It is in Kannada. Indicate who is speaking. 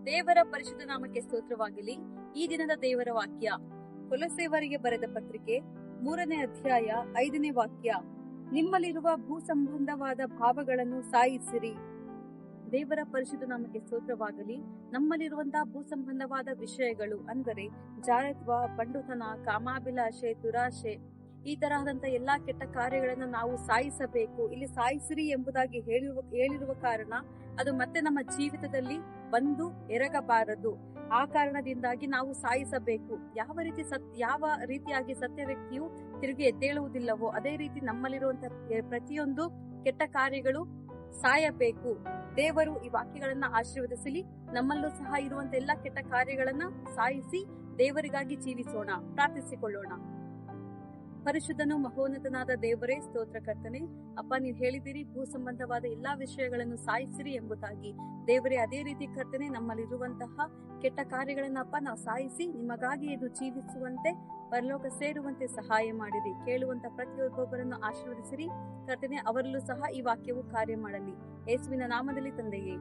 Speaker 1: ದೇವರ ಪರಿಶುದ್ಧ ನಾಮಕ್ಕೆ ಸ್ತೋತ್ರವಾಗಲಿ. ಈ ದಿನದ ದೇವರ ವಾಕ್ಯ ಕೊಲೊಸ್ಸೆಯವರಿಗೆ ಬರೆದ ಪತ್ರಿಕೆ 3ನೇ ಅಧ್ಯಾಯ 5ನೇ ವಾಕ್ಯ. ನಿಮ್ಮಲ್ಲಿರುವ ಭೂ ಸಂಬಂಧವಾದ ಭಾವಗಳನ್ನು ಸಾಯಿಸಿರಿ. ದೇವರ ಪರಿಶುದ್ಧ ನಾಮಕ್ಕೆ ಸ್ತೋತ್ರವಾಗಲಿ. ನಮ್ಮಲ್ಲಿರುವಂತಹ ಭೂ ಸಂಬಂಧವಾದ ವಿಷಯಗಳು ಅಂದರೆ ಜಾರತ್ವ, ಬಂಡುತನ, ಕಾಮಾಭಿಲಾಷೆ, ದುರಾಶೆ, ಈ ತರಹದಂತ ಎಲ್ಲಾ ಕೆಟ್ಟ ಕಾರ್ಯಗಳನ್ನು ನಾವು ಸಾಯಿಸಬೇಕು. ಇಲ್ಲಿ ಸಾಯಿಸಿರಿ ಎಂಬುದಾಗಿ ಹೇಳಿರುವ ಕಾರಣ ಅದು ಮತ್ತೆ ನಮ್ಮ ಜೀವಿತದಲ್ಲಿ ಬಂದು ಎರಗಬಾರದು. ಆ ಕಾರಣದಿಂದಾಗಿ ನಾವು ಸಾಯಿಸಬೇಕು. ಯಾವ ರೀತಿಯಾಗಿ ಸತ್ಯ ವ್ಯಕ್ತಿಯು ತಿರುಗಿ ಎದ್ದೇಳುವುದಿಲ್ಲವೋ ಅದೇ ರೀತಿ ನಮ್ಮಲ್ಲಿರುವಂತಹ ಪ್ರತಿಯೊಂದು ಕೆಟ್ಟ ಕಾರ್ಯಗಳು ಸಾಯಬೇಕು. ದೇವರು ಈ ವಾಕ್ಯಗಳನ್ನ ಆಶೀರ್ವದಿಸಲಿ. ನಮ್ಮಲ್ಲೂ ಸಹ ಇರುವಂತ ಎಲ್ಲಾ ಕೆಟ್ಟ ಕಾರ್ಯಗಳನ್ನ ಸಾಯಿಸಿ ದೇವರಿಗಾಗಿ ಜೀವಿಸೋಣ. ಪ್ರಾರ್ಥಿಸಿಕೊಳ್ಳೋಣ. ಪರಿಶುದ್ಧನು ಮಹೋನ್ನತನಾದ ದೇವರೇ, ಸ್ತೋತ್ರಕರ್ತನೆ. ಅಪ್ಪ, ನೀವು ಹೇಳಿದಿರಿ ಭೂ ಸಂಬಂಧವಾದ ಎಲ್ಲಾ ವಿಷಯಗಳನ್ನು ಸಾಯಿಸಿರಿ ಎಂಬುದಾಗಿ. ದೇವರೇ, ಅದೇ ರೀತಿ ಕರ್ತನೆ, ನಮ್ಮಲ್ಲಿರುವಂತಹ ಕೆಟ್ಟ ಕಾರ್ಯಗಳನ್ನಪ್ಪ ನಾವು ಸಾಯಿಸಿ ನಿಮಗಾಗಿ ಇದು ಜೀವಿಸುವಂತೆ, ಪರಲೋಕ ಸೇರುವಂತೆ ಸಹಾಯ ಮಾಡಿರಿ. ಕೇಳುವಂತ ಪ್ರತಿಯೊಬ್ಬೊಬ್ಬರನ್ನು ಆಶೀರ್ವದಿಸಿರಿ ಕರ್ತನೆ. ಅವರಲ್ಲೂ ಸಹ ಈ ವಾಕ್ಯವು ಕಾರ್ಯ ಮಾಡಲಿ. ಯೇಸುವಿನ ನಾಮದಲ್ಲಿ ತಂದೆಯೇ.